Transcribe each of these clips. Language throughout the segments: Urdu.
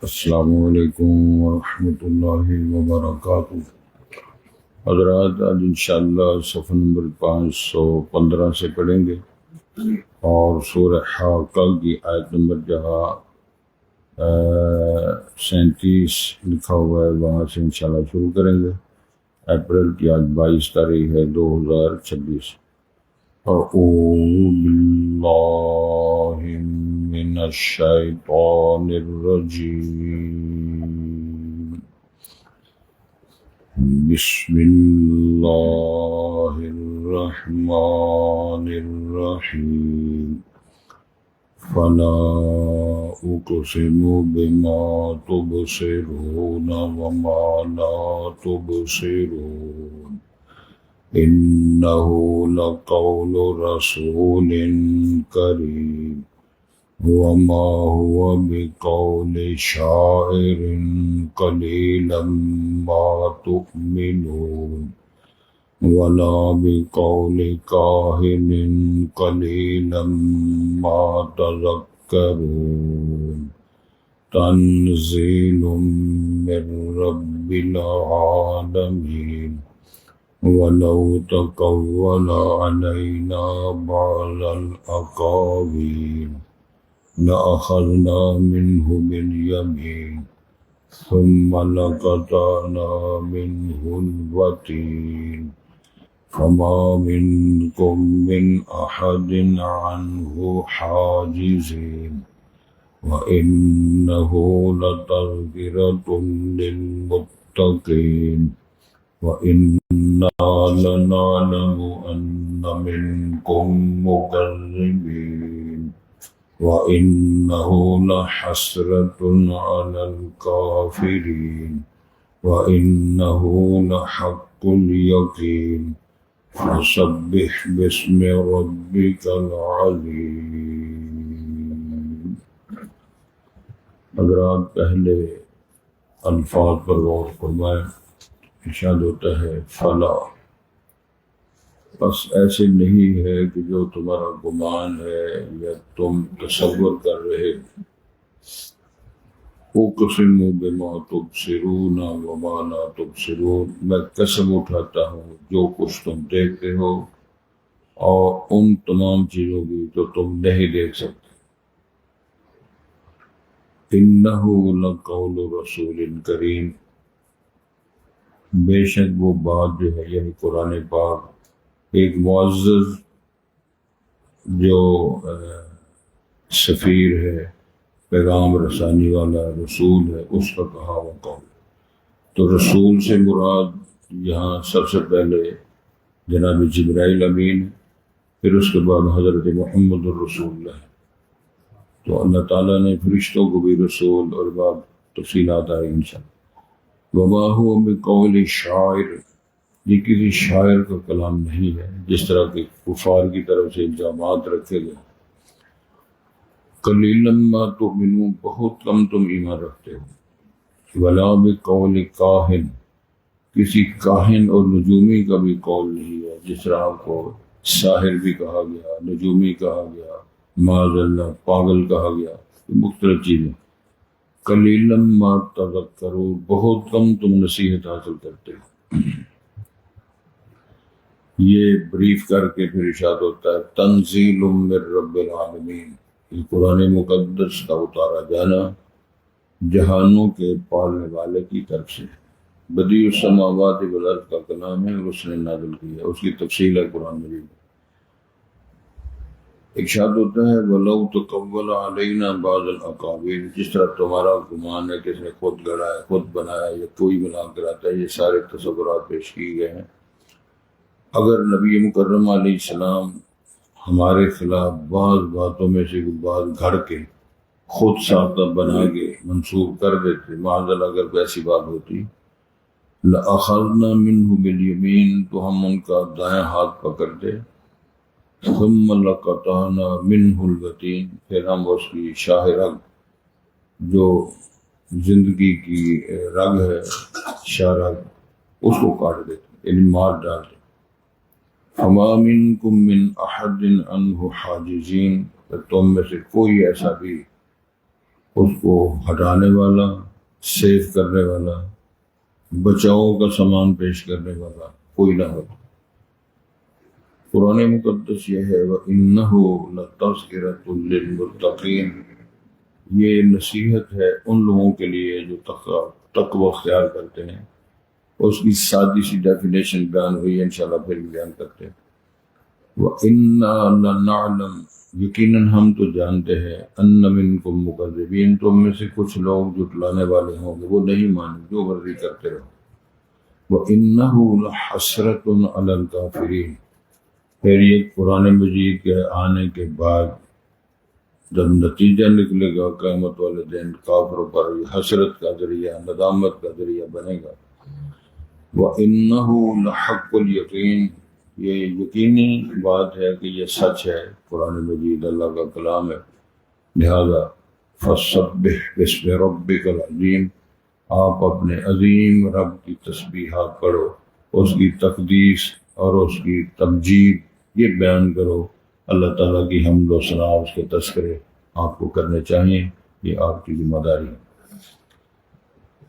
السلام علیکم ورحمۃ اللہ وبرکاتہ۔ حضرات، آج انشاءاللہ صفحہ نمبر 515 سے پڑھیں گے اور سورہ حاقہ کی آیت نمبر جہاں 37 لکھا ہوا ہے وہاں سے انشاءاللہ شروع کریں گے۔ اپریل کی آج 22 تاریخ ہے 2026۔ اعوذ باللہ من الشیطان الرجیم، بسم اللہ الرحمن الرحیم۔ فلا اقسم بما تبصرون وما لا تبصرون، إنه لقول رسول كريم وما هو بقول شاعر قليلا ما تؤمنون ولا بقول كاهن قليلا ما تذكرون، تنزيل من رب العالمين، ولو تقول علينا بعض الأقاويل لأخذنا منه باليمين ثم لقطعنا منه الوتين، فما منكم من أحد عنه حاجزين، وإنه لتذكرة للمتقين، وإنا لنعلم أن منكم مكذبين، وإنه لحسرة على الكافرين، وإنه لحق اليقين، فسبح باسم ربك العظيم۔ حضرات، پہلے الفاظ پر غور فرمائیں۔ ارشاد ہوتا ہے فلا، بس ایسے نہیں ہے کہ جو تمہارا گمان ہے یا تم تصور کر رہے اقسم بما تبصرون وما لا تبصرون، میں قسم اٹھاتا ہوں جو کچھ تم دیکھتے ہو اور ان تمام چیزوں کی جو تم نہیں دیکھ سکتے۔ انہ لقول رسول کریم، بے شک وہ بات جو ہے یعنی قرآن پاک ایک معزز جو سفیر ہے، پیغام رسانی والا رسول ہے، اس کا کہا ہوا قول۔ تو رسول سے مراد یہاں سب سے پہلے جناب جبرائیل امین، پھر اس کے بعد حضرت محمد الرسول اللہ۔ تو اللہ تعالیٰ نے فرشتوں کو بھی رسول اور بعد تفصیلات آئے انشاءاللہ۔ وما هو بقول شاعر، یہ کسی شاعر کا کلام نہیں ہے جس طرح کے کفار کی طرف سے الزامات رکھے گئے۔ قلیلا ما تؤمنون، بہت کم تم ایمان رکھتے ہو۔ ولا بقول کاہن، کسی کاہن اور نجومی کا بھی قول نہیں ہے، جس طرح آپ کو ساحر بھی کہا گیا، نجومی کہا گیا، معاذ اللہ پاگل کہا گیا، مختلف چیزیں۔ قلیلا ما تذکرون، بہت کم تم نصیحت حاصل کرتے ہو۔ یہ بریف کر کے پھر ارشاد ہوتا ہے تنزیل من رب العالمین، یہ قرآن مقدس کا اتارا جانا جہانوں کے پالنے والے کی طرف سے، بدیع السماوات والارض کا کلام ہے اور اس نے نازل کیا، اس کی تفصیل ہے قرآن مجید۔ ارشاد ہوتا ہے وَلَوْ تَقَوَّلَ عَلَيْنَا بَعْضَ الْأَقَاوِيلِ، جس طرح تمہارا گمان ہے کہ اس نے خود گڑھا ہے، خود بنایا یا کوئی بنا کراتا ہے، یہ سارے تصورات پیش کیے گئے ہیں۔ اگر نبی مکرم علیہ السلام ہمارے خلاف بعض باتوں میں سے بعض گھڑ کے خود ساختہ بنا کے منسوخ کر دیتے، معاذ اللہ اگر ایسی بات ہوتی، لَأَخَذْنَا مِنْهُ بِالْيَمِينِ، تو ہم ان کا دائیں ہاتھ پکڑتے، ثُمَّ لَقَطَعْنَا مِنْهُ الْوَتِينَ، پھر ہم اس کی شاہ رگ، جو زندگی کی رگ ہے، شاہ رگ، اس کو کاٹ دیتے، یعنی مار ڈالتے۔ فَمَا مِنْكُمْ مِنْ أَحَدٍ عَنْهُ حَاجِزِينَ، کہ تم میں سے کوئی ایسا بھی اس کو ہٹانے والا، سیف کرنے والا، بچاؤ کا سامان پیش کرنے والا کوئی نہ ہو۔ قرآن مقدس یہ ہے وَإِنَّهُ لَتَذْكِرَةٌ لِّلْمُتَّقِينَ، یہ نصیحت ہے ان لوگوں کے لیے جو تقوی اختیار کرتے ہیں۔ اس کی سادی سی ڈیفینیشن بیان ہوئی ہے، انشاءاللہ پھر بیان کرتے ہیں۔ وَإِنَّا لَنَعْلَمُ، یقیناً ہم تو جانتے ہیں، أَنَّ مِنْكُمْ مُكَذِّبِينَ، تم میں سے کچھ لوگ جھٹلانے والے ہوں گے، وہ نہیں مانیں، جو مرضی کرتے رہو۔ وَإِنَّهُ لَحَسْرَةٌ عَلَى الْكَافِرِينَ، پھر یہ قرآن مجید کے آنے کے بعد جب نتیجہ نکلے گا قیامت والے دن، کافروں پر یہ حسرت کا ذریعہ، ندامت کا ذریعہ بنے گا۔ وَإِنَّهُ لَحَقُّ الْيَقِينِ، یہ یقینی بات ہے کہ یہ سچ ہے، قرآن مجید اللہ کا کلام ہے، لہذا فَسَبِّحْ بِاسْمِ رَبِّكَ الْعَظِيمِ، آپ اپنے عظیم رب کی تسبیحات پڑھو، اس کی تقدیس اور اس کی تمجید یہ بیان کرو۔ اللہ تعالیٰ کی حمد و ثنا، اس کے تذکرے آپ کو کرنے چاہیے، یہ آپ کی ذمہ داری ہے۔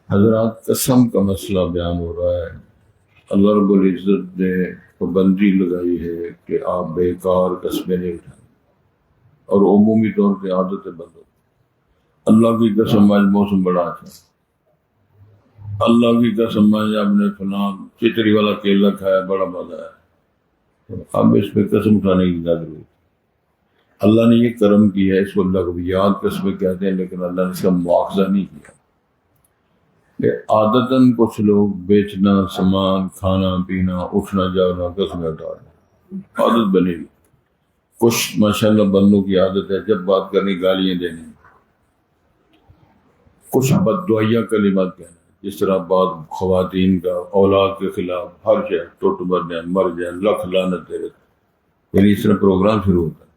حضرات، قسم کا مسئلہ بیان ہو رہا ہے۔ اللہ رب العزت نے پابندی لگائی ہے کہ آپ بیکار قسمیں نہیں اٹھائیں، اور عمومی طور پہ عادتیں بند ہو۔ اللہ کی قسم آج موسم بڑا اچھا ہے، اللہ کی قسم آج آپ نے فلاں چتری والا کیلا کھایا، بڑا مزہ ہے، اب اس پہ قسم اٹھانے کی کیا ضرورت؟ اللہ نے یہ کرم کیا ہے، اس کو لغویات قسمیں کہتے ہیں، لیکن اللہ نے اس کا مواخذہ نہیں کیا کہ عادتاً کچھ لوگ بیچنا، سامان، کھانا پینا، اٹھنا جانا، قسمیں اٹھا رہے ہیں، عادت بنی ہوئی۔ کچھ ماشاءاللہ بندوں کی عادت ہے جب بات کرنی گالیاں دینی، کچھ بددعائیہ کلمات کہنا، جس طرح بعض خواتین کا اولاد کے خلاف ہر شے ٹوٹ مر جائیں، مر جائیں، لکھ لعنت تیرے، یعنی اس طرح پروگرام شروع ہوتا ہے۔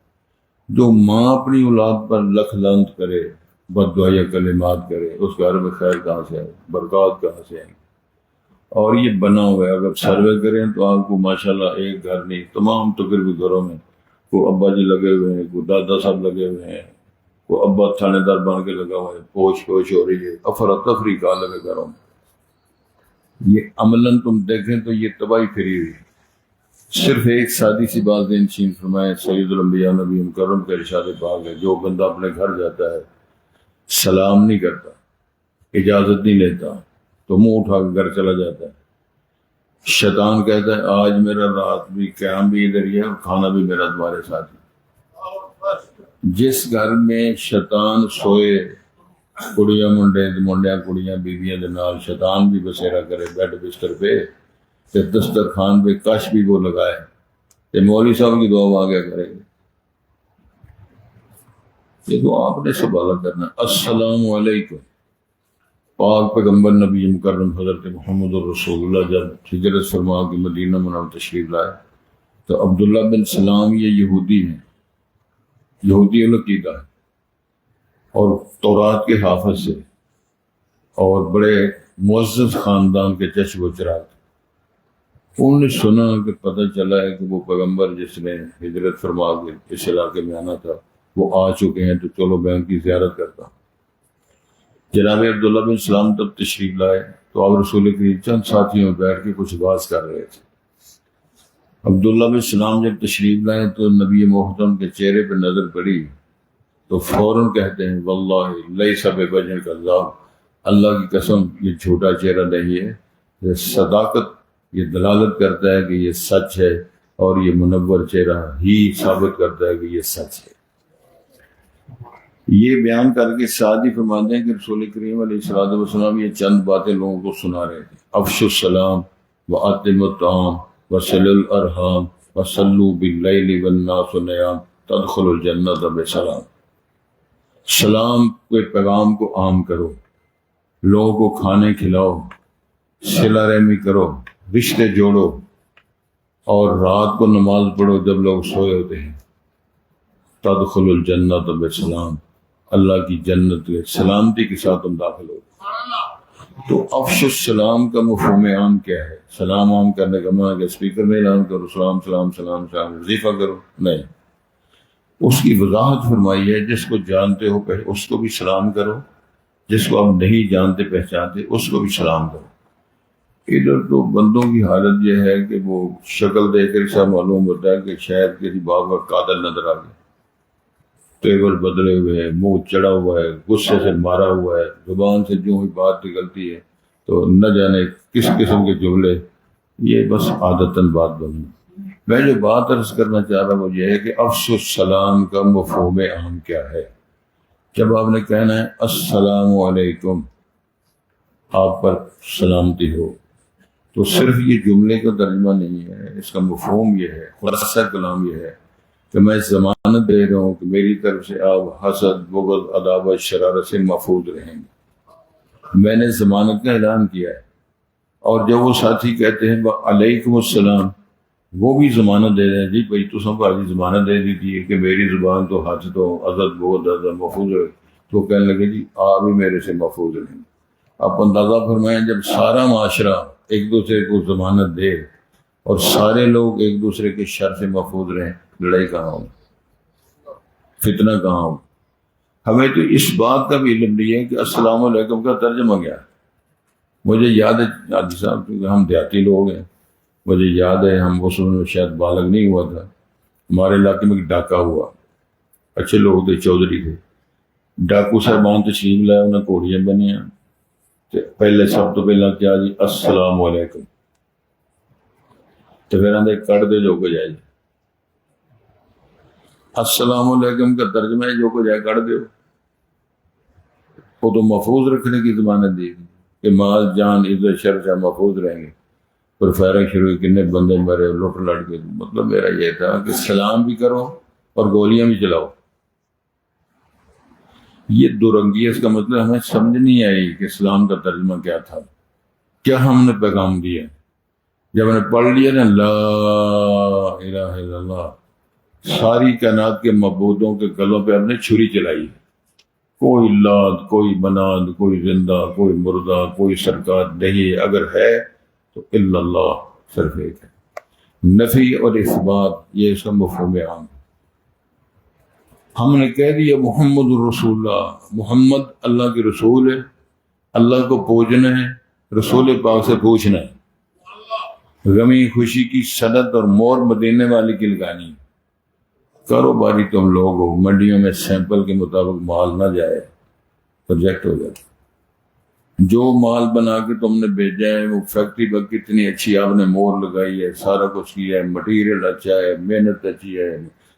جو ماں اپنی اولاد پر لکھ لعنت کرے، بددعائیہ کلمات کرے، اس گھر میں خیر کہاں سے آئے، برکات کہاں سے آئیں؟ اور یہ بنا ہوا ہے، اگر سروے کریں تو آپ کو ماشاءاللہ ایک گھر نہیں، تمام تقریبی گھروں میں کوئی ابا جی لگے ہوئے ہیں، کوئی دادا صاحب لگے ہوئے ہیں، کوئی ابا تھانے دار بن کے لگا ہوا ہے، پوچھ ہو رہی ہے، افراتفری کا لگے گھروں میں۔ یہ عملاً تم دیکھیں تو یہ تباہی پھری ہوئی ہے۔ صرف ایک سادی سی بات نشین فرمائے، سید الانبیاء نبی مکرم کا ارشاد پاک ہے، جو بندہ اپنے گھر جاتا ہے سلام نہیں کرتا، اجازت نہیں لیتا، تو منہ اٹھا کے گھر چلا جاتا ہے، شیطان کہتا ہے آج میرا رات بھی قیام بھی ادھر ہی ہے اور کھانا بھی میرا تمہارے ساتھ ہی۔ جس گھر میں شیطان سوئے، کڑیاں منڈیاں کڑیاں بیویاں دے نال شیطان بھی بسیرا کرے بیڈ بستر پہ، تے دسترخوان پہ کش بھی وہ لگائے، تے مولوی صاحب کی دعا آگے کرے گا۔ یہ تو آپ نے سوال کرنا۔ السلام علیکم، پاک پیغمبر نبی مکرم حضرت محمد رسول اللہ جب ہجرت فرما کے مدینہ منورہ تشریف لائے تو عبداللہ بن سلام یہ یہودی ہیں، یہودی العقیدہ ہے، اور تورات کے حافظ سے، اور بڑے معزز خاندان کے چشم و چراغ۔ انہوں نے سنا کہ پتہ چلا ہے کہ وہ پیغمبر جس نے ہجرت فرما کے اس علاقے میں آنا تھا وہ آ چکے ہیں، تو چلو میں ان کی زیارت کرتا ہوں۔ جناب عبداللہ بن سلام تب تشریف لائے تو آپ رسول کریم چند ساتھیوں میں بیٹھ کے کچھ بات کر رہے تھے۔ عبداللہ بن سلام جب تشریف لائے تو نبی محترم کے چہرے پہ نظر پڑی تو فوراً کہتے ہیں واللہ لیس بوجہ کذاب، اللہ کی قسم یہ جھوٹا چہرہ نہیں ہے، یہ صداقت، یہ دلالت کرتا ہے کہ یہ سچ ہے، اور یہ منور چہرہ ہی ثابت کرتا ہے کہ یہ سچ ہے۔ یہ بیان کر کے ساتھ ہی فرماتے ہیں کہ رسول کریم علیہ الصلوۃ والسلام یہ چند باتیں لوگوں کو سنا رہے تھے، افشوا السلام وأطعموا الطعام وصلوا الارحام وصلوا باللیل والناس نیام تدخلوا الجنۃ بسلام۔ سلام کے پیغام کو عام کرو، لوگوں کو کھانے کھلاؤ، صلہ رحمی کرو، رشتے جوڑو، اور رات کو نماز پڑھو جب لوگ سوئے ہوتے ہیں، تدخلوا الجنۃ بسلام، اللہ کی جنت میں سلامتی کے ساتھ تم داخل ہو۔ تو افش السلام کا مفہوم عام کیا ہے؟ سلام عام کرنے کا معنی کہ اسپیکر میں اعلان کرو سلام سلام سلام سلام، وظیفہ کرو؟ نہیں، اس کی وضاحت فرمائی ہے، جس کو جانتے ہو اس کو بھی سلام کرو، جس کو آپ نہیں جانتے پہچانتے اس کو بھی سلام کرو۔ ادھر تو بندوں کی حالت یہ ہے کہ وہ شکل دیکھ کر ایسا معلوم ہوتا ہے کہ شاید کسی باغ کا قاتل نظر آ گیا، ٹیبل بدلے ہوئے ہے، منہ چڑھا ہوا ہے، غصے سے مارا ہوا ہے، زبان سے جو ہی بات نکلتی ہے تو نہ جانے کس قسم کے جملے، یہ بس عادتاً بات بنی۔ میں جو بات عرض کرنا چاہ رہا ہوں وہ یہ ہے کہ افشوا السلام کا مفہوم عام کیا ہے۔ جب آپ نے کہنا ہے السلام علیکم، آپ پر سلامتی ہو، تو صرف یہ جملے کا ترجمہ نہیں ہے، اس کا مفہوم یہ ہے، خلاصہ کلام یہ ہے کہ میں ضمانت دے رہا ہوں کہ میری طرف سے آپ حسد، بغض، عداوت، شرارت سے محفوظ رہیں گے۔ میں نے ضمانت کا اعلان کیا ہے، اور جب وہ ساتھی کہتے ہیں علیکم السلام، وہ بھی ضمانت دے رہے ہیں، جی بھائی تو سب آج ضمانت دے دی تھی کہ میری زبان تو حسد و عزت، بغض، محفوظ رہے، تو کہنے لگے جی آپ بھی میرے سے محفوظ رہیں گے۔ آپ اندازہ فرمائیں جب سارا معاشرہ ایک دوسرے کو ضمانت دے اور سارے لوگ ایک دوسرے کے شر سے محفوظ رہیں، لڑائی کہاں ہو، فتنہ کہاں ہو۔ ہمیں تو اس بات کا بھی علم نہیں ہے کہ السلام علیکم کا ترجمہ کیا ہے۔ مجھے یاد ہے حاجی صاحب، کیونکہ ہم دیہاتی لوگ ہیں، مجھے یاد ہے ہم اس میں شاید بالغ نہیں ہوا تھا، ہمارے علاقے میں ایک ڈاکہ ہوا، اچھے لوگ تھے، چودھری تھے، ڈاکو صاحبان تشریف لائے، انہیں کوڑیاں بنیاں، پہلے سب تو پہلا کیا جی السلام علیکم، تو پھر اندر کٹ دے جو کو جائے، السلام علیکم کا ترجمہ ہے جو کو جائے کٹ دے، وہ تو محفوظ رکھنے کی ضمانت دی کہ مال جان عزت شر سے محفوظ رہیں گے۔ پھر فائرنگ شروع ہوئی، کتنے بندے مرے، لوٹ لٹ کے۔ مطلب میرا یہ تھا کہ سلام بھی کرو اور گولیاں بھی چلاؤ۔ یہ دو رنگی، اس کا مطلب ہمیں سمجھ نہیں آئی کہ اسلام کا ترجمہ کیا تھا، کیا ہم نے پیغام دیا۔ جب ہم نے پڑھ لیا نا لا الہ الا اللہ، ساری کائنات کے معبودوں کے گلوں پہ ہم نے چھری چلائی، کوئی لات، کوئی مناد، کوئی زندہ، کوئی مردہ، کوئی سرکار نہیں، اگر ہے تو الا اللہ، صرف ایک ہے۔ نفی اور اثبات یہ اس کا مفہوم عام۔ ہم نے کہہ دیا محمد الرسول اللہ، محمد اللہ کے رسول ہے، اللہ کو پوجنا ہے، رسول پاک سے پوچھنا ہے، غمی خوشی کی صنعت اور مور مدینے والی کی لگانی۔ کاروباری تم لوگ ہو، منڈیوں میں سیمپل کے مطابق مال نہ جائے، پروجیکٹ ہو جاتا۔ جو مال بنا کے تم نے بھیجا ہے وہ فیکٹری پر کتنی اچھی آپ نے مور لگائی ہے، سارا کچھ کیا ہے، مٹیریل اچھا ہے، محنت اچھی ہے،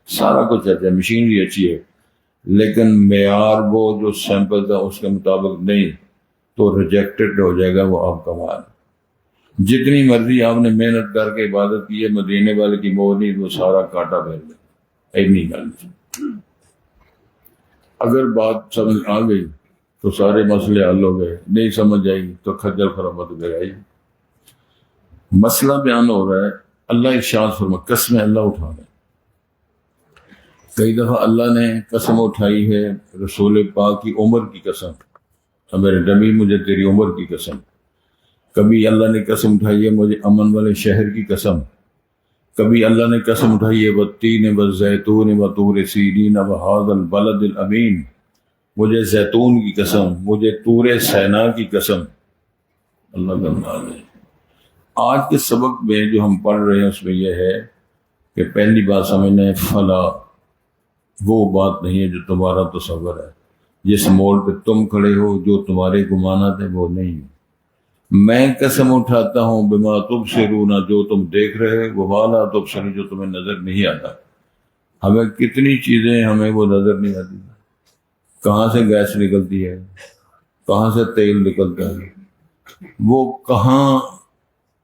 سارا کچھ اچھا ہے، مشینری اچھی ہے، لیکن معیار وہ جو سیمپل تھا اس کے مطابق نہیں تو ریجیکٹڈ ہو جائے گا وہ آپ کا مال۔ جتنی مرضی آپ نے محنت کر کے عبادت کی ہے، مدینے والے کی مور نہیں، وہ سارا کاٹا پھیر دے۔ ایسا گل، اگر بات سمجھ آ گئی تو سارے مسئلے حل ہو گئے، نہیں سمجھ آئی تو کھجل خرابت گئی۔ مسئلہ بیان ہو رہا ہے، اللہ ارشاد فرما، قسم اللہ اٹھا رہے ہیں۔ کئی دفعہ اللہ نے قسم اٹھائی ہے رسول پاک کی عمر کی قسم، میرے نبی مجھے تیری عمر کی قسم۔ کبھی اللہ نے قسم اٹھائی ہے مجھے امن والے شہر کی قسم، کبھی اللہ نے قسم اٹھائی ہے والتین والزیتون وطور سینین وہذا البلد الامین، مجھے زیتون کی قسم، مجھے طور سینا کی قسم۔ اللہ کا نام ہے۔ آج کے سبق میں جو ہم پڑھ رہے ہیں اس میں یہ ہے کہ پہلی بات سمجھنا ہے، فلا وہ بات نہیں ہے جو تمہارا تصور ہے، جس موڑ پہ تم کھڑے ہو جو تمہارے گمانات ہیں وہ نہیں۔ میں قسم اٹھاتا ہوں بما تبصرون، جو تم دیکھ رہے ہو، وما لا تبصرون، جو تمہیں نظر نہیں آتا۔ ہمیں کتنی چیزیں ہمیں وہ نظر نہیں آتی، کہاں سے گیس نکلتی ہے، کہاں سے تیل نکلتا ہے، وہ کہاں،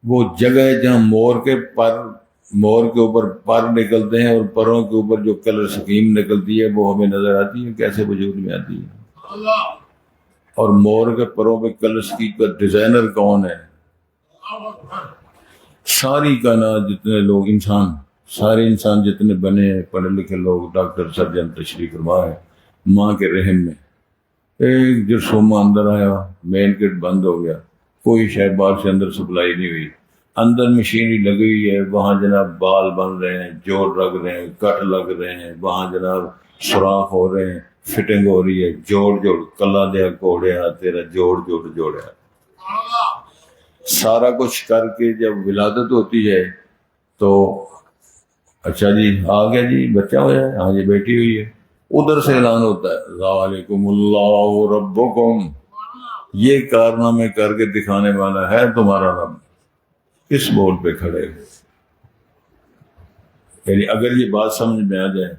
وہ جگہ ہے جہاں مور کے اوپر پر نکلتے ہیں اور پروں کے اوپر جو کلر سکیم نکلتی ہے وہ ہمیں نظر آتی ہے، کیسے وجود میں آتی ہے۔ اور مور کے پروں پہ کلر سکیم کا ڈیزائنر کون ہے؟ ساری کائنات جتنے لوگ سارے انسان جتنے بنے ہیں، پڑھے لکھے لوگ، ڈاکٹر سرجن تشریف فرما ہے ماں کے رحم میں، ایک جرثومہ اندر آیا، مین گیٹ بند ہو گیا، کوئی شے باہر سے اندر سپلائی نہیں ہوئی، اندر مشینری لگی ہوئی ہے، وہاں جناب بال بن رہے ہیں، جوڑ لگ رہے ہیں، کٹ لگ رہے ہیں، وہاں جناب سوراخ ہو رہے ہیں، فٹنگ ہو رہی ہے، جوڑ کلا دیا گھوڑے تیرا جوڑیا سارا کچھ کر کے جب ولادت ہوتی ہے تو اچھا جی آ گیا جی بچہ ہو جائے، ہاں جی بیٹی ہوئی ہے، ادھر سے اعلان ہوتا ہے ذالکم اللہ ربکم، یہ کارنامے کر کے دکھانے والا ہے تمہارا رب، کس بول پہ کھڑے ہو؟ یعنی اگر یہ بات سمجھ میں آ جائے،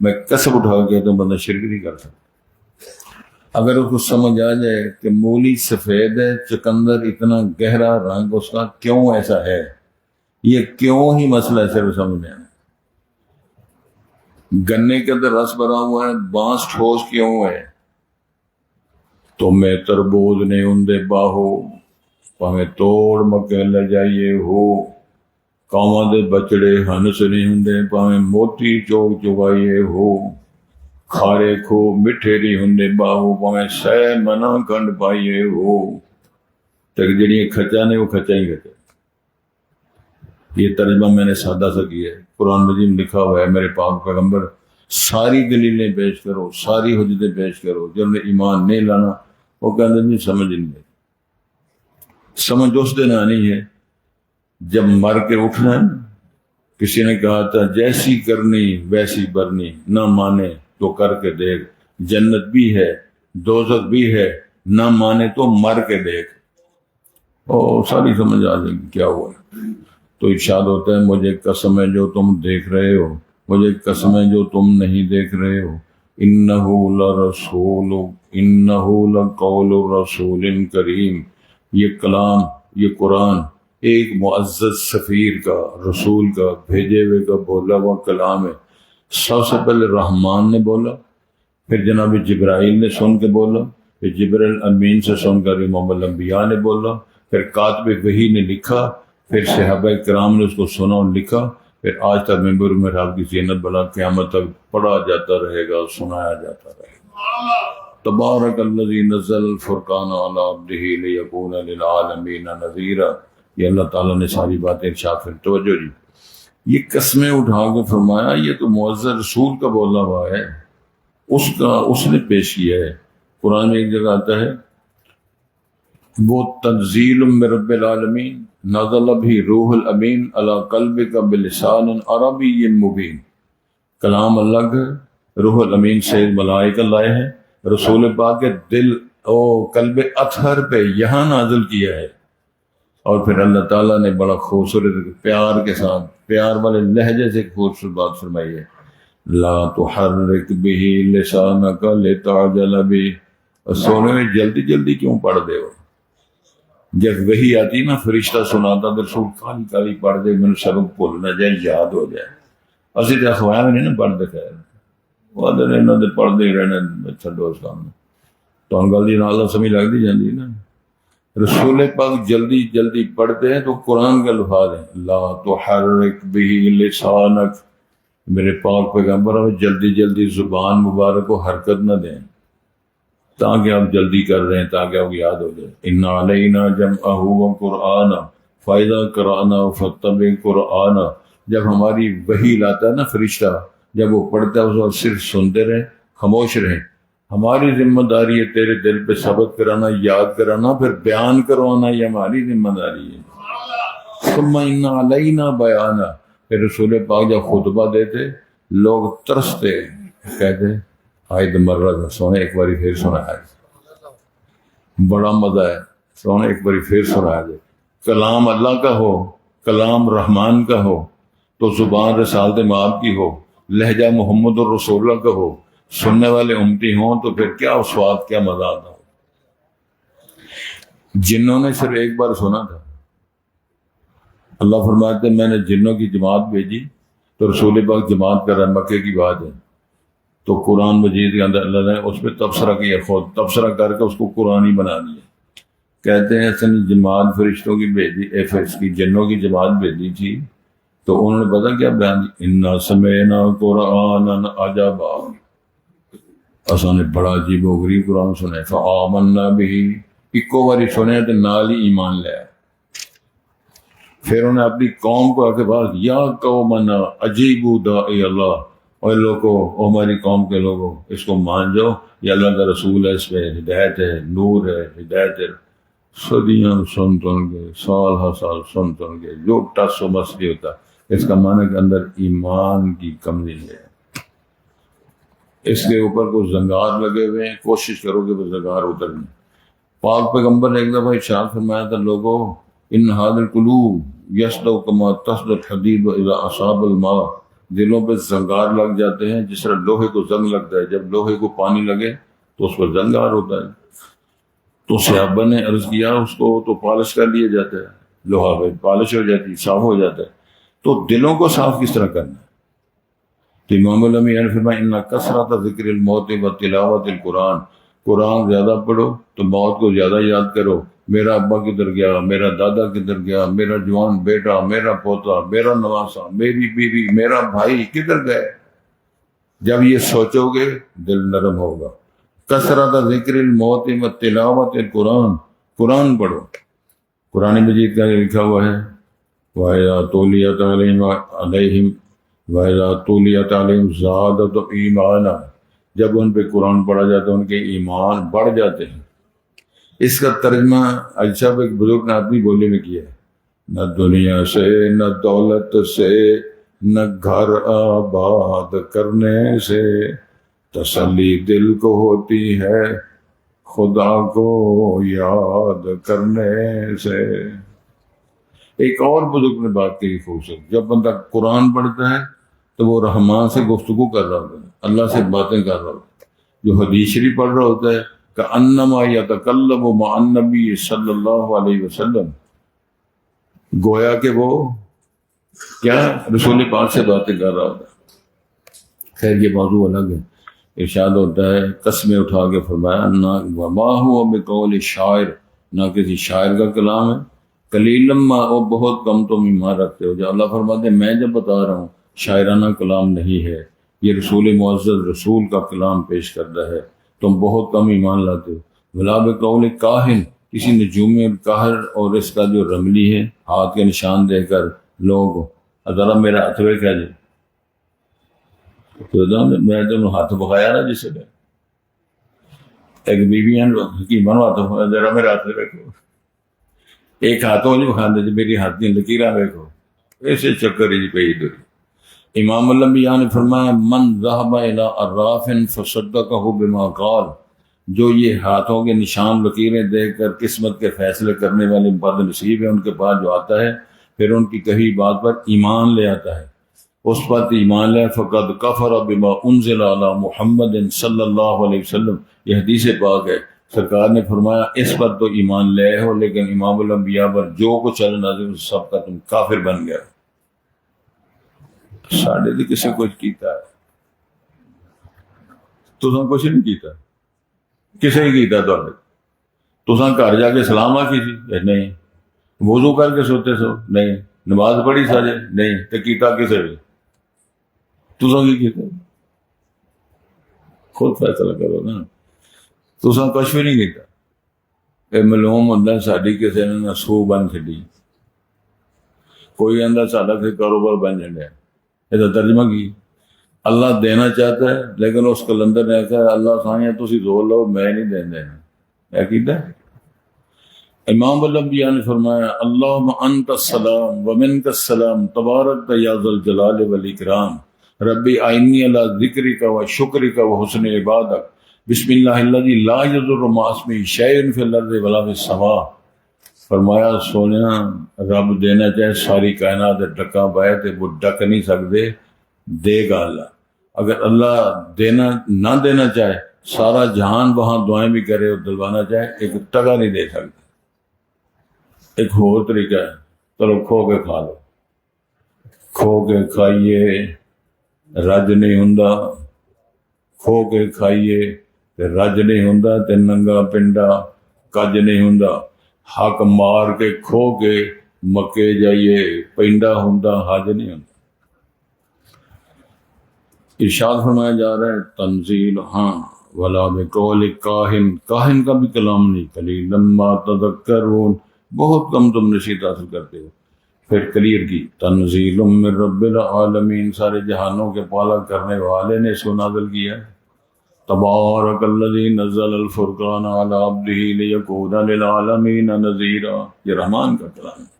میں قسم اٹھا کے تو بندہ شرک نہیں کر سکتا۔ اگر اس کو سمجھ آ جائے کہ مولی سفید ہے، چقندر اتنا گہرا رنگ اس کا کیوں ایسا ہے، یہ کیوں ہی مسئلہ ہے، صرف سمجھ میں آئے۔ گنے کے اندر رس بھرا ہوا ہے، بانس ٹھوس کیوں ہے، تو میں تربوز نے اندے باہو پاویں توڑ مکے لے جائیے ہو، کاواں دے بچڑے ہنس نہیں ہندے پاویں موتی چوک چگائیے ہو، کھارے کھو مٹھے نہیں ہندے باہو پاویں سہ منا کنڈ پائیے ہو، تک جڑی کھچا نے وہ کھچا ہی کھچا۔ یہ ترجمہ میں نے سادہ سا کیا ہے، قرآن مجید میں لکھا ہوا ہے، میرے پاک پیغمبر ساری دلیلیں پیش کرو، ساری حجتیں پیش کرو، جب نے ایمان نہیں لانا وہ کہتے نہیں سمجھ نہیں گئی۔ سمجھ اس دن آنی ہے جب مر کے اٹھنا ہے۔ کسی نے کہا تھا جیسی کرنی ویسی برنی، نہ مانے تو کر کے دیکھ، جنت بھی ہے دوزخ بھی ہے، نہ مانے تو مر کے دیکھ، اور ساری سمجھ آ جائے گی کیا ہوا ہے۔ تو ارشاد ہوتا ہے مجھے قسم ہے جو تم دیکھ رہے ہو، مجھے قسم ہے جو تم نہیں دیکھ رہے ہو، انہو لرسول، انہو لقول رسول کریم، یہ کلام، یہ قرآن ایک معزز سفیر کا، رسول کا، بھیجے ہوئے کا بولا ہوا کلام ہے۔ سب سے پہلے رحمان نے بولا، پھر جناب جبرائیل نے سن کے بولا، پھر جبرائیل امین سے سن کر امام الانبیاء نے بولا، پھر کاتب وحی نے لکھا، پھر صحابہ کرام نے اس کو سنا اور لکھا، پھر آج تک ممبر میں آپ کی زینت بلا قیامت تک پڑھا جاتا رہے گا، سنایا جاتا رہے گا۔ تبارک الذی نزل الفرقان علی عبدہ لیکون للعالمین نذیرا۔ یہ اللہ تعالیٰ نے ساری باتیں ارشاد فرمائی۔ توجہ جی، یہ قسمیں اٹھا کے فرمایا یہ تو معزز رسول کا بولا ہوا ہے، اس نے پیش کیا ہے۔ قرآن میں ایک جگہ آتا ہے وہ تنزیل من رب العالمین نزل بھی روح الامین علی قلبک بلسان عربی مبین، کلام اللہ کا روح الامین سے ملائکہ لائے ہیں، رسول پاک کے دل قلب اطہر پہ یہاں نازل کیا ہے۔ اور پھر اللہ تعالیٰ نے بڑا خوبصورت پیار کے ساتھ، پیار والے لہجے سے خوبصورت بات فرمائی ہے، لا تحرک بہ لسانک لتعجل بہ۔ سونے میں جلدی جلدی کیوں پڑھ دے ہو؟ جب وہی آتی نا فرشتہ سناتا تو رسول کالی کالی پڑھ دے، میں نے سبق بھول نہ جائے، یاد ہو جائے۔ اسی تو اخوایا میں نہیں نا پڑھ دے، خیر وہ انہوں نے پڑھ دے رہنا چھڈو اس کام میں، تو ہم گل دی نال سمجھ لگ دی جاندی نا۔ رسول پاک جلدی جلدی پڑھتے ہیں تو قرآن کے الفاظ ہیں، لا تحرک بہ لسانک، میرے پاک پیغمبر ہمیں جلدی جلدی زبان مبارک کو حرکت نہ دیں، تاکہ آپ جلدی کر رہے ہیں تاکہ آپ یاد ہو جائے۔ ان علینا جمعہ وقرآن فاذا قرأنا فاتبع قرآن، جب ہماری وحی لاتا ہے نا فرشتہ، جب وہ پڑھتا ہے اس وقت صرف سنتے رہیں، خاموش رہیں۔ ہماری ذمہ داری ہے تیرے دل پہ ثبت کرانا، یاد کرانا، پھر بیان کروانا، یہ ہماری ذمہ داری ہے۔ ثم ان علینا بیانا، پھر رسول پاک جب خطبہ دیتے لوگ ترستے، کہتے آئے مرہ سونے ایک باری پھر سنایا جائے، بڑا مزہ ہے، سونے ایک باری پھر سنایا جائے۔ کلام اللہ کا ہو، کلام رحمان کا ہو تو زبان رسالت مآب کی ہو، لہجہ محمد الرسول اللہ کا ہو، سننے والے امتی ہوں تو پھر کیا سواد، کیا مزہ آتا ہو۔ جنوں نے صرف ایک بار سنا تھا، اللہ فرماتے ہیں میں نے جنوں کی جماعت بھیجی تو رسول پاک جماعت کر رہا ہے، مکے کی بات ہے، تو قرآن مجید کے اندر اللہ نے اس پہ تبصرہ کیا، خود تبصرہ کر کے اس کو قرآن ہی بنا دیا۔ کہتے ہیں اس نے جماعت فرشتوں کی بھیجی، اس کی جنوں کی جماعت بھیجی تھی تو انہوں نے پتا کیا بیان دی، انا سمعنا قرآنا عجبا، اساں نے بڑا عجیب و غریب قرآن سنا، فآمنا بہ، اکو باری سنے تو نال ہی ایمان لے۔ پھر انہیں اپنی قوم کو آ کے بعد یا قومنا اجیبوا داعی اللہ، اور لوگوں، اور ہماری قوم کے لوگوں، اس کو مان جاؤ، یہ اللہ کا رسول ہے، اس میں ہدایت ہے، نور ہے، ہدایت ہے۔ صدیاں سن کے، سال ہر سال سن کے، جو ٹس و مس نہیں ہوتا، اس کا معنی کہ اندر ایمان کی کمی ہے، اس کے اوپر کوئی زنگار لگے ہوئے ہیں، کوشش کرو کہ وہ زنگار اتر جائیں۔ پاک پیغمبر نے ایک دفعہ ارشاد فرمایا تھا، لوگوں ان هذه القلوب یصدع کما تصدع الحدید اذا اصاب الماء، دلوں پہ زنگار لگ جاتے ہیں جس طرح لوہے کو زنگ لگتا ہے، جب لوہے کو پانی لگے تو اس پر زنگار ہوتا ہے۔ تو صحابہ نے عرض کیا اس کو تو پالش کر لیا جاتا ہے، لوہا پہ پالش ہو جاتی، صاف ہو جاتا ہے، تو دلوں کو صاف کس طرح کرنا ہے؟ تو امام الانبیاء نے فرمایا ان کثرت ذکر الموت و تلاوت القرآن، قرآن زیادہ پڑھو تو موت کو زیادہ یاد کرو، میرا ابا کدھر گیا، میرا دادا کدھر گیا، میرا جوان بیٹا، میرا پوتا، میرا نواسا، میری بیوی، میرا بھائی کدھر گئے؟ جب یہ سوچو گے دل نرم ہوگا۔ کثرت ذکر الموت و تلاوت القرآن، قرآن پڑھو۔ قرآن مجید کا لکھا ہوا ہے وَإِذَا تُلِيَتْ عَلَيْهِمْ وَإِذَا تُلِيَتْ عَلَيْهِمْ زَادَتْهُمْ ایمانا، جب ان پہ قرآن پڑھا جاتا ہے ان کے ایمان بڑھ جاتے ہیں۔ اس کا ترجمہ صاحب ایک بزرگ نے اپنی بولی میں کیا ہے، نہ دنیا سے، نہ دولت سے، نہ گھر آباد کرنے سے تسلی دل کو ہوتی ہے، خدا کو یاد کرنے سے۔ ایک اور بزرگ نے بات کی خوبصورت، جب بندہ قرآن پڑھتا ہے تو وہ رحمان سے گفتگو کر رہا ہوتا ہے، اللہ سے باتیں کر رہا ہوتا ہے۔ جو حدیث شریف پڑھ رہا ہوتا ہے کأنما یتکلم مع النبی صلی اللہ علیہ وسلم، گویا کہ وہ کیا رسول پاک سے باتیں کر رہا ہوتا ہے۔ خیر یہ موضوع الگ ہے۔ ارشاد ہوتا ہے، قسمیں اٹھا کے فرمایا، نہ وما هو بقول شاعر، نہ کسی شاعر کا کلام ہے، قلیلا ما، اور بہت کم تم ایمان رکھتے ہو۔ جو اللہ فرماتے ہیں میں جب بتا رہا ہوں شاعرانہ کلام نہیں ہے، یہ رسول معزز رسول کا کلام پیش کرتا ہے، تم بہت کم ایمان لاتے ہو۔ ولا بقول کاہن، کسی نجوم کاہر اور اس کا جو رملی ہے، ہاتھ کے نشان دے کر لوگوں کو ذرا میرا ہاتھ رکھا جائے، تو میں تو ہاتھ بخایا نا جسے میں ایک بیوی حکیمہ ہاتھ بخایا، ذرا میرا ہاتھ رکھو، ایک ہاتھوں نہیں بخا دے میری ہاتھ کی لکیراں دیکھو، ایسے چکر ہی پہ ادھر۔ امام الانبیاء نے فرمایا من ذهب الى عراف فصدقه بما قال، جو یہ ہاتھوں کے نشان لکیریں دیکھ کر قسمت کے فیصلے کرنے والے بد نصیب ہیں، ان کے پاس جو آتا ہے پھر ان کی کہی بات پر ایمان لے آتا ہے، اس پر ایمان لے، فقد کفر بما انزل علی محمد صلی اللہ علیہ وسلم، یہ حدیث پاک ہے۔ سرکار نے فرمایا اس پر تو ایمان لے ہو، لیکن امام الانبیاء پر جو کچھ چل نازل سب کا تم کافر بن گیا۔ ساڑھے تو کسے کچھ کیتا ہے، تساں کچھ نہیں کیتا، کسے ہی کیتا تساں گھر جا کے سلام آ کی نہیں، وضو کر کے سوتے سو نہیں، نماز پڑھی سارے نہیں، تو کیتا کسے بھی، تساں کی کیتا، خود فیصلہ کرو نا، تساں کچھ بھی نہیں کیتا۔ اے معلوم ہوتا ساری کسی نے نہ سو بن چڈی، کوئی اندر سارا کوئی کاروبار بن جائے، یہ ترجمہ کی اللہ دینا چاہتا ہے، لیکن اس کلندر نے کہا اللہ سائیں تسی زور لو میں نہیں دین دینا، کیا کیتا ہے؟ امام الانبیاء نے فرمایا اللہم انت السلام ومنک السلام تبارک یا ذا الجلال والاکرام ربی آئینی علی ذکرک و شکرک و حسن عبادک بسم اللہ الذی لا یضر مع اسمہ شیء فی الارض ولا فی السماء۔ فرمایا سونیا رب دینا چاہے ساری کائنات ڈکا پائے تو وہ ڈک نہیں سکتے، دے گا اللہ۔ اگر اللہ دینا نہ دینا چاہے سارا جہان وہاں دعائیں بھی کرے اور دلوانا چاہے ایک ٹکا نہیں دے سکتا۔ ایک اور طریقہ ہے، چلو کھو کے کھا لو، کھو کے کھائیے رج نہیں ہوندا، کھو کے کھائیے تے رج نہیں ہوندا تے ننگا پنڈا کج نہیں ہوندا، حق مار کے کھو کے مکے جائیے پینڈا ہوندا حج نہیں ہوندا۔ ارشاد فرمایا جا رہا ہے تنزیل، ہاں ولا بقول کاہن، کاہن کا بھی کلام نہیں، قلیلا ما تذکرون، بہت کم تم نصیحت حاصل کرتے ہو۔ پھر کلیئر کی تنزیل من رب العالمین، سارے جہانوں کے پالا کرنے والے نے اس کو نازل کیا۔ تبارک الذی نزل الفرقان علی عبدہ لیکون للعالمین نذیرا، یہ رحمان کا کلام ہے۔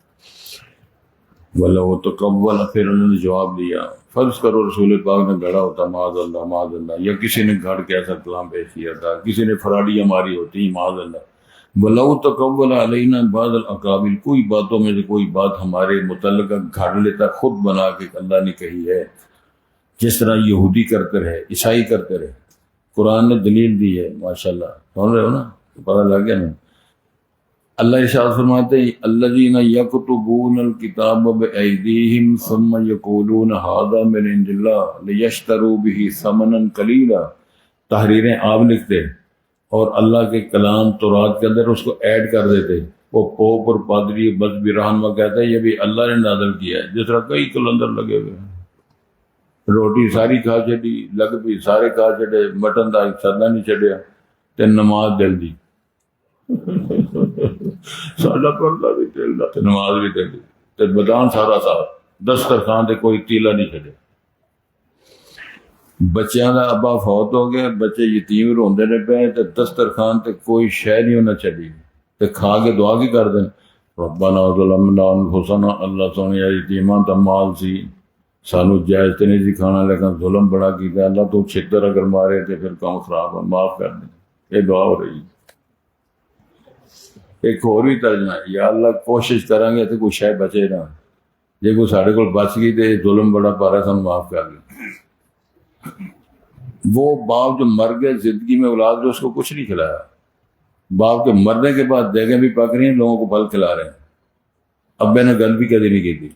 وَلَوْ تَقَوَّلَ، پھر انہوں نے جواب دیا، فرض کرو رسول پاک نے گھڑا ہوتا، معاذ اللہ معاذ اللہ، یا کسی نے گھڑ کے ایسا کلام پیش کیا تھا، کسی نے فراڈیاں ماری ہوتی، معاذ اللہ۔ وَلَوْ تَقَوَّلَ عَلَيْنَا بَعْضَ الْأَقَاوِيلِ، کوئی باتوں میں سے کوئی بات ہمارے متعلق گھڑ لیتا، خود بنا کے اللہ نے کہی ہے، جس طرح یہودی کرتے رہے، عیسائی کرتے رہے۔ قرآن نے دلیل دی ہے، ماشاءاللہ، سن رہے ہو نا، پتہ لگ گیا نا۔ اللہ ارشاد فرماتے ہیں الذین یکتبون الکتاب بایدیہم ثم یقولون ھذا من عند اللہ لیشتروا بہ ثمنا قلیلا، تحریریں آپ لکھتے اور اللہ کے کلام تورات کے اندر اس کو ایڈ کر دیتے۔ وہ پوپ اور پادری بس بھی رہنما کہتا ہے یہ بھی اللہ نے نازل کیا ہے، جس طرح کئی کلندر لگے ہوئے ہیں۔ روٹی ساری کھا چڈی، لگ بھی سارے کھا چڈے، مٹن کا ایک سدا نہیں چڈیا، تے نماز دل دی ساڈا پردہ بھی دل دا تے نماز بھی دل دی، تے بدان سارا صاحب دسترخوان تے کوئی تیلا نہیں چڈیا۔ بچیاں دا ابا فوت ہو گیا، بچے یتیم روندے نے پے تے دسترخوان تے کوئی شے نہیں انہاں چڈی، تے کھا کے دعا کی کر دیں ربنا ظلمنا انفسنا، اللہ سونے یتیماں دا مال سی، سانو جائز تے نہیں سی کھانا، لیکن ظلم بڑا کیتا، اللہ تو چھتر اگر مارے تے پھر کام خراب ہے، معاف کر دیں۔ یہ دعا ہو رہی۔ ایک اور بھی ترجمہ ہے، یا اللہ کوشش کریں گے تو کوئی شے بچے نہ، جے کوئی ساڈے کول بچ گئی تے ظلم بڑا پارا، سانو معاف کر دیں۔ وہ باپ جو مر گئے زندگی میں اولاد جو اس کو کچھ نہیں کھلایا، باپ کے مرنے کے بعد دیگیں بھی پک رہی ہیں، لوگوں کو پھل کھلا رہے ہیں، ابے نے گل بھی کبھی نہیں کی تھی۔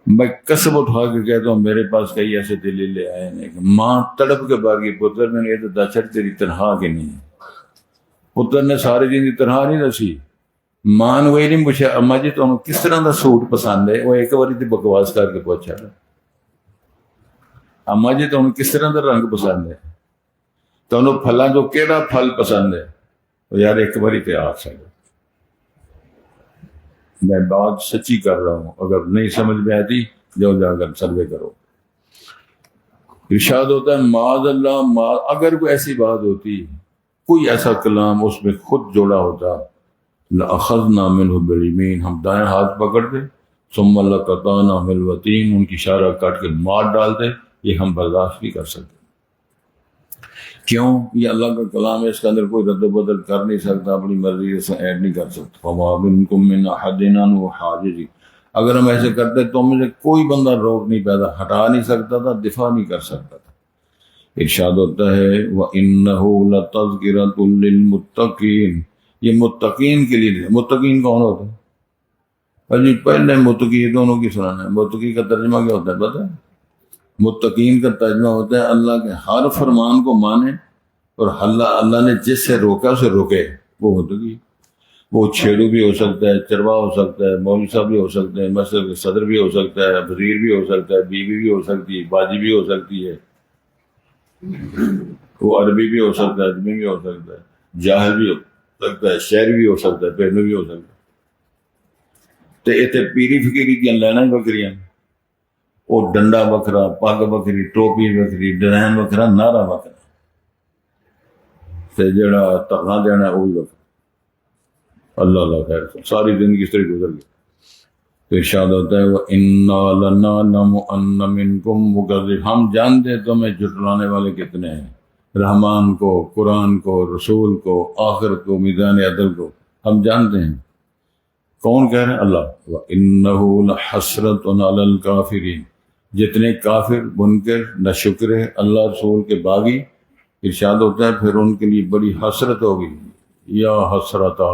میں قسم اٹھا کے کہتا ہوں میرے پاس کئی ایسے دلیلے آئے ہیں کہ ماں تڑپ کے باغی پتر میں نے یہ تو دچڑ تیری تنہا کے نہیں ہے، پتر نے سارے دن کی تنہا نہیں دسی، ماں نے وہی نہیں پوچھا اما جی تمہیں کس طرح کا سوٹ پسند ہے، وہ ایک باری تے بکواس کر کے پوچھا اما جی تمہیں کس طرح کا رنگ پسند ہے، تمہیں پھلاں جو کیڑا پھل پسند ہے، یار ایک باری تے آ سکے۔ میں بات سچی کر رہا ہوں، اگر نہیں سمجھ میں آتی جاؤ جا کر سروے کرو۔ ارشاد ہوتا ہے معاذ اللہ، اگر کوئی ایسی بات ہوتی، کوئی ایسا کلام اس میں خود جوڑا ہوتا، لأخذنا منہ بالیمین، ہم دائیں ہاتھ پکڑتے، ثم لقطعنا منہ الوتین، ان کی اشارہ کاٹ کے مار ڈالتے، یہ ہم برداشت نہیں کر سکتے۔ کیوں؟ یہ اللہ کا کلام ہے، اس کے اندر کوئی رد و بدل کر نہیں سکتا، اپنی مرضی سے ایڈ نہیں کر سکتا۔ فما منکم من احد عنہ حاجز، اگر ہم ایسے کرتے تو مجھے کوئی بندہ روک نہیں پیدا، ہٹا نہیں سکتا تھا، دفاع نہیں کر سکتا تھا۔ ارشاد ہوتا ہے وَإِنَّهُ لَتَذْكِرَةٌ لِّلْمُتَّقِينَ، یہ متقین کے لیے۔ متقین کون ہوتے ہیں؟ اور جی پہلے متقی دونوں کی سنانا ہے۔ متقی کا ترجمہ کیا ہوتا ہے پتہ ہے؟ متقین کا ترجمہ ہوتا ہے اللہ کے ہر فرمان کو مانے اور اللہ نے جس سے روکا اسے روکے، وہ متقی۔ وہ چھیڑو بھی ہو سکتا ہے، چروا ہو سکتا ہے، مولوی صاحب بھی ہو سکتے ہیں، مسجد کے صدر بھی ہو سکتا ہے، وزیر بھی ہو سکتا ہے، بیوی بھی ہو سکتی ہے، باجی بھی ہو سکتی ہے، وہ عربی بھی ہو سکتا ہے، اجمی بھی ہو سکتا ہے، جاہل بھی ہو سکتا ہے، شہر بھی ہو سکتا ہے، پہلو بھی ہو سکتا ہے۔ تو یہ پیری فکیری کی لینا ہی بکریاں، وہ ڈنڈا بکرا، پگ بکری، ٹوپی بکری، ڈرائن بکرا، نعرہ بکرا، تے جڑا تغنا دینا ہے وہ بھی بکرا۔ اللہ اللہ خیر، ساری زندگی اس طرح گزر گئی۔ تو ارشاد ہوتا ہے وَإِنَّا لَنَعْلَمُ أَنَّ مِنْكُمْ مُكَذِّبِينَ، ہم جانتے تمہیں جھٹلانے والے کتنے ہیں، رحمان کو، قرآن کو، رسول کو، آخرت کو، میزان عدل کو، ہم جانتے ہیں۔ کون کہہ رہے ہیں؟ اللہ۔ وَإِنَّهُ لَحَسْرَةٌ عَلَى الْكَافِرِينَ، جتنے کافر منکر ناشکر اللہ رسول کے باغی، ارشاد ہوتا ہے پھر ان کے لیے بڑی حسرت ہوگی۔ یا حسرتا،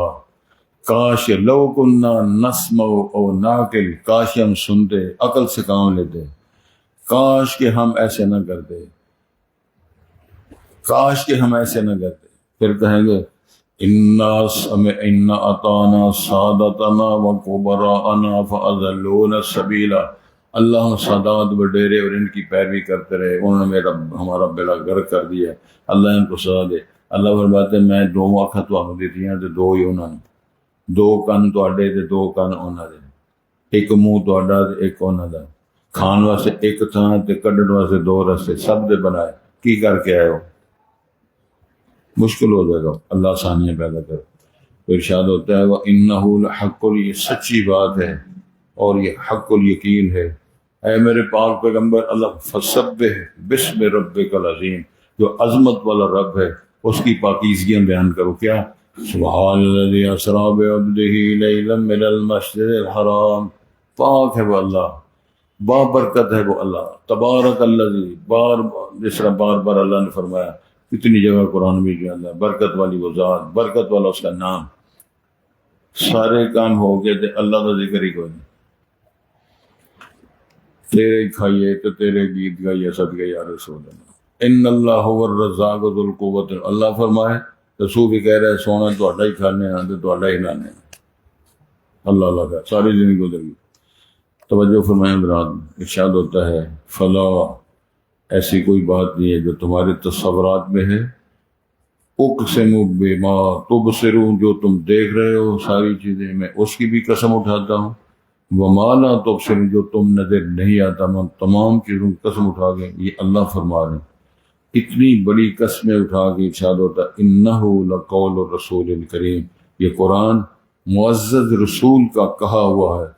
کاش لو کننا نسمع او ناقل، کاش ہم سنتے، عقل سے کام لیتے، کاش کہ ہم ایسے نہ کرتے، کاش کہ ہم ایسے نہ کرتے۔ پھر کہیں گے اِنَّا أَطَعْنَا سَادَتَنَا وَكُبَرَاءَنَا فَأَضَلُّونَا السَّبِيلَ، اللہ ہم سادات وڈیرے اور ان کی پیروی کرتے رہے، انہوں نے ہمارا بیڑا غرق کر دیا، اللہ ان کو سزا دے۔ اللہ فرماتے میں دو اکھاں تانوں دتیاں تے دو ہی انہاں نے، دو کن تواڈے تے دو کن انہاں دے۔ ایک منہ تہاڈا تے ایک انہاں دا، کھان واسطے ایک تھان تے کڈن واسطے دو رستے، سب دے بنائے، کی کر کے آئے ہو؟ مشکل ہو جائے گا اللہ آسانیاں پیدا کر۔ تو ارشاد ہوتا ہے وَإِنَّهُ لَحَقٌّ، یہ سچی بات ہے اور یہ حق الیقین ہے۔ اے میرے پاک پیغمبر، اللہ فسبح بسم ربک العظیم، جو عظمت والا رب ہے اس کی پاکیزگیاں بیان کرو۔ کیا؟ سبحان الذی اسریٰ بعبدہ لیلا من المسجد الحرام، پاک ہے وہ اللہ، بابرکت ہے وہ اللہ، تبارک الذی، جس طرح بار بار اللہ نے فرمایا کتنی جگہ قرآن میں کیا اللہ، برکت والی وہ ذات، برکت والا اس کا نام۔ سارے کام ہو گئے تھے، اللہ کا ذکر ہی کوئی نہیں۔ تیرے ہی کھائیے تو تیرے گیت گائیے صدقہ یا رسول اللہ، ان اللہ هو الرزاق ذو القوت، اللہ فرمائے رسول بھی کہہ رہے سونا تہاڈا ہی کھانے ہاں تے تہاڈا ہی لانے ہاں۔ اللہ اللہ کا ساری زندگی گزر گئی۔ توجہ فرمائیں حضرات، ارشاد ہوتا ہے فلا، ایسی کوئی بات نہیں ہے جو تمہارے تصورات میں ہے، اقسم بما تبصرون، جو تم دیکھ رہے ہو ساری چیزیں میں اس کی بھی قسم اٹھاتا ہوں، وما لا تبصرون، جو تم نظر نہیں آتا میں تمام چیزوں کی قسم اٹھا کے یہ اللہ فرما رہے ہیں۔ اتنی بڑی قسمیں اٹھا کے ارشاد ہوتا ہے انہ لقول الرسول کریم، یہ قرآن معزز رسول کا کہا ہوا ہے،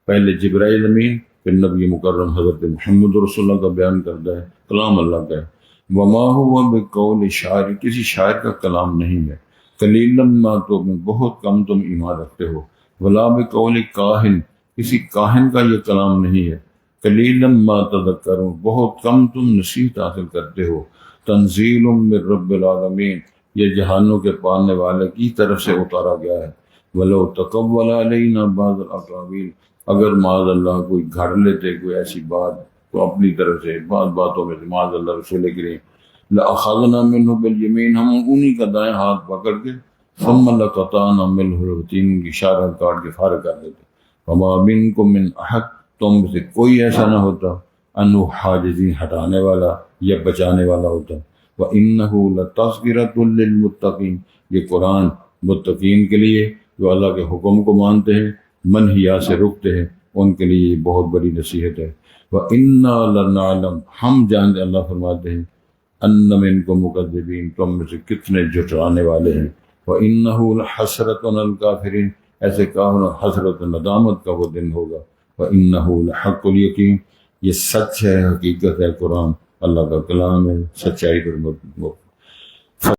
پہلے جبرائیل امین پھر نبی مکرم حضرت محمد رسول اللہ کا بیان کرتا ہے، کلام اللہ کا ہے۔ وما ہوا بقول شاعر، کسی شاعر کا کلام نہیں ہے، قلیلا ما تؤمنون، بہت کم تم ایمان رکھتے ہو، ولا بقول کاہن، کسی کاہن کا یہ کلام نہیں ہے، قلیلا ما تذکرون، بہت کم تم نصیحت حاصل کرتے ہو، تنزیل من رب العالمین، یہ جہانوں کے پالنے والے کی طرف سے اتارا گیا ہے۔ ولو تقول علینا بعض الاقاویل، اگر معاذ اللہ کوئی گھڑ لیتے کوئی ایسی بات تو اپنی طرف سے بعض باتوں میں سے معاذ اللہ رسول کریم لأخذنا منہ بالیمین، ہم انہی کا دائیں ہاتھ پکڑ کے ثم لقطعنا منہ الوتین، کی اشارہ کاٹ کے فارغ کر دیتے۔ وما منکم من احد، تم میں سے کوئی ایسا نہ ہوتا انو حاجزین، ہٹانے والا یا بچانے والا ہوتا۔ وَإِنَّهُ لَتَذْكِرَةٌ لِّلْمُتَّقِينَ، یہ قرآن متقین کے لیے جو اللہ کے حکم کو مانتے ہیں، منہیات سے رکتے ہیں، ان کے لیے یہ بہت بڑی نصیحت ہے۔ وَإِنَّا لَنَعْلَمُ، ہم جانتے، اللہ فرماتے ہیں أَنَّ مِنكُم مُّكَذِّبِينَ، تم میں سے کتنے جھٹلانے والے ہیں۔ وَإِنَّهُ لَحَسْرَةٌ عَلَى الْكَافِرِينَ، ایسے کافروں حسرت و ندامت کا وہ دن ہوگا۔ وَإِنَّهُ لَحَقُّ الْيَقِينَ، یہ سچ ہے، حقیقت ہے، قرآن اللہ کا کلام ہے، سچائی پر